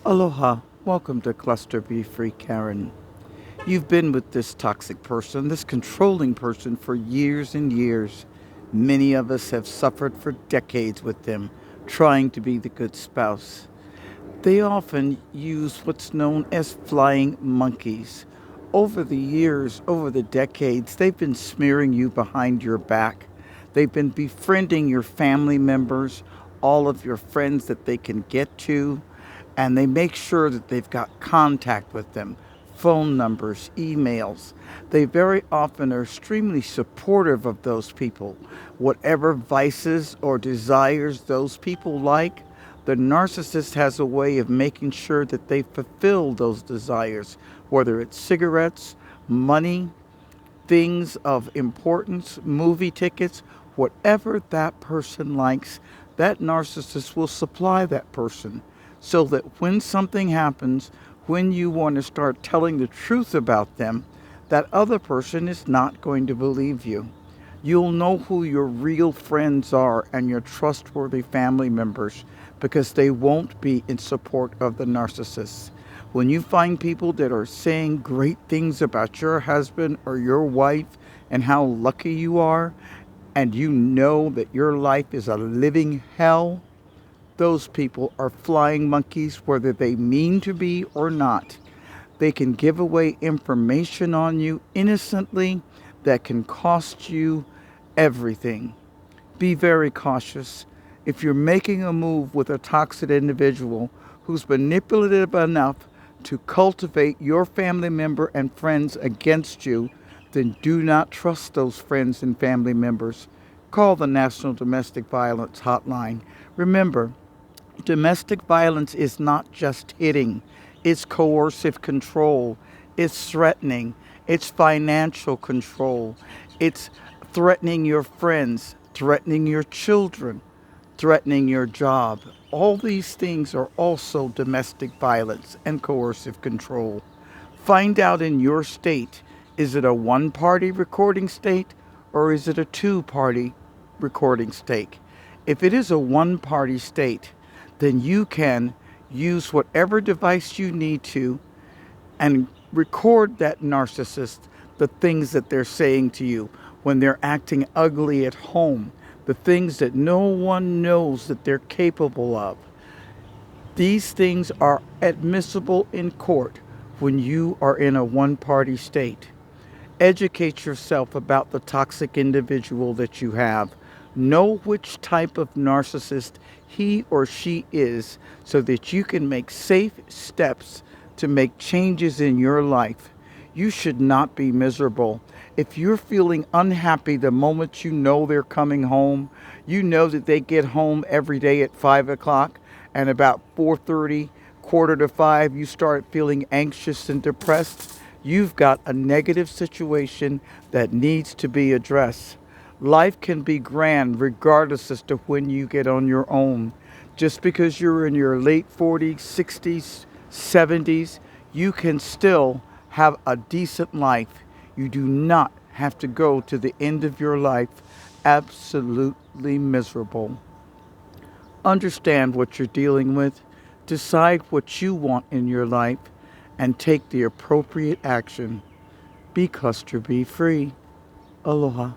Aloha, welcome to Cluster Be Free, Karen. You've been with this toxic person, this controlling person for years and years. Many of us have suffered for decades with them, trying to be the good spouse. They often use what's known as flying monkeys. Over the years, over the decades, they've been smearing you behind your back. They've been befriending your family members, all of your friends that they can get to, and they make sure that they've got contact with them, phone numbers, emails. They very often are extremely supportive of those people. Whatever vices or desires those people like, the narcissist has a way of making sure that they fulfill those desires, whether it's cigarettes, money, things of importance, movie tickets, whatever that person likes, that narcissist will supply that person. So that when something happens, when you want to start telling the truth about them, that other person is not going to believe you. You'll know who your real friends are and your trustworthy family members because they won't be in support of the narcissist. When you find people that are saying great things about your husband or your wife and how lucky you are, and you know that your life is a living hell, those people are flying monkeys, whether they mean to be or not. They can give away information on you innocently that can cost you everything. Be very cautious. If you're making a move with a toxic individual who's manipulative enough to cultivate your family member and friends against you, then do not trust those friends and family members. Call the National Domestic Violence Hotline. Remember, domestic violence is not just hitting, it's coercive control, it's threatening, it's financial control, it's threatening your friends, threatening your children, threatening your job. All these things are also domestic violence and coercive control. Find out in your state, is it a one-party recording state or is it a two-party recording state? If it is a one-party state, then you can use whatever device you need to and record that narcissist, the things that they're saying to you when they're acting ugly at home, the things that no one knows that they're capable of. These things are admissible in court when you are in a one-party state. Educate yourself about the toxic individual that you have. Know which type of narcissist he or she is so that you can make safe steps to make changes in your life. You should not be miserable. If you're feeling unhappy the moment you know they're coming home, you know that they get home every day at 5 o'clock, and about 4:30, quarter to 5, you start feeling anxious and depressed, you've got a negative situation that needs to be addressed. Life can be grand regardless as to when you get on your own. Just because you're in your late 40s, 60s, 70s, you can still have a decent life. You do not have to go to the end of your life absolutely miserable. Understand what you're dealing with, decide what you want in your life, and take the appropriate action. Be cluster, be free. Aloha.